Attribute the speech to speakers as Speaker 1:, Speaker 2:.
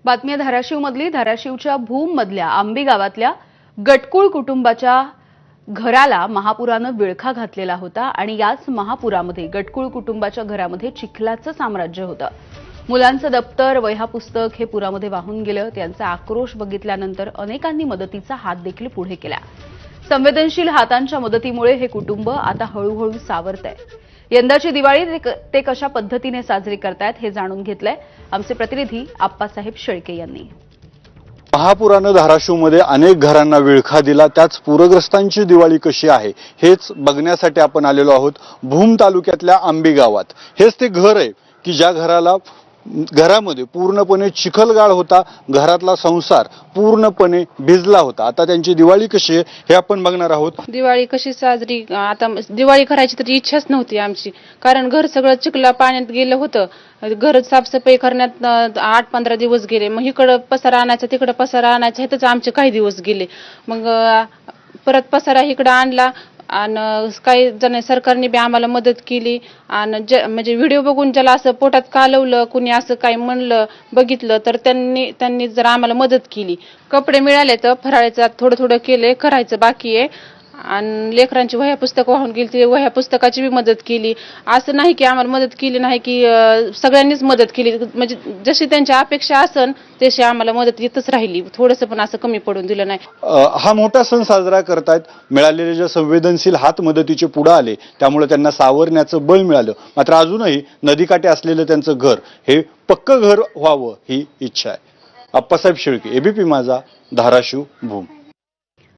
Speaker 1: बातमी धाराशिव मधली धाराशिवच्या भूम मधल्या आंबी गावातल्या गटकुळ कुटुंबाच्या घराला महापुरानं विळखा घातलेला होता आणि याच महापुरामध्ये गटकुळ कुटुंबाच्या घरामध्ये चिखलाचं साम्राज्य होतं। मुलांचं दप्तर वह्या पुस्तक हे पुरामध्ये वाहून गेलं। त्यांचा आक्रोश बघितल्यानंतर अनेकांनी मदतीचा हात देखील पुढे केला। संवेदनशील हातांच्या मदतीमुळे हे कुटुंब आता हळूहळू सावरतंय। यंदाची दिवाळी ते कशा पद्धतीने साजरी करतायत हे जाणून घेतलंय आमचे प्रतिनिधी आप्पासाहेब शेळके यांनी।
Speaker 2: महापुरानं धाराशिवमध्ये अनेक घरांना विळखा दिला। त्याच पूरग्रस्तांची दिवाळी कशी आहे हेच बघण्यासाठी आपण आलेलो आहोत भूम तालुक्यातल्या आंबी गावात। हेच ते घर आहे की ज्या घरामध्ये पूर्णपणे चिखलगाळ होता, घरातला संसार पूर्णपणे भिजला होता। आता त्यांची दिवाळी कशी आहे हे आपण बघणार आहोत।
Speaker 3: दिवाळी कशी साजरी, आता दिवाळी करायची तर इच्छाच नव्हती आमची, कारण घर सगळं चिखला पाण्यात गेलं होतं। घर साफसफाई करण्यात 8-15 दिवस गेले। मग इकडं पसारा आणायचा तिकडं पसारा आणायचा ह्यातच आमचे काही दिवस गेले। मग परत पसारा इकडं आणला आणि काही जण सरकारने बी आम्हाला मदत केली आणि म्हणजे व्हिडिओ बघून ज्याला असं पोटात कालवलं, कुणी असं काही म्हणलं बघितलं तर त्यांनी जर आम्हाला मदत केली। कपडे मिळाले तर फराळाचं थोडं थोडं केले, करायचं बाकी आहे आणि लेकरांची वह्या पुस्तक वाहून गेली ते वह्या पुस्तकाची बी मदत केली। असं नाही की आम्हाला मदत केली नाही, की सगळ्यांनीच मदत केली। म्हणजे जशी त्यांची अपेक्षा असन तशी आम्हाला मदत येतच राहिली, थोडंसं पण असं कमी पडून दिलं नाही।
Speaker 2: हा मोठा सण साजरा करतायत। मिळालेले जे संवेदनशील हात मदतीचे पुढे आले त्यामुळे त्यांना सावरण्याचं बळ मिळालं। मात्र अजूनही नदीकाठी असलेलं त्यांचं घर हे पक्कं घर व्हावं ही इच्छा आहे। आप्पासाहेब शेळके, एबीपी माझा, धाराशिव, भूम।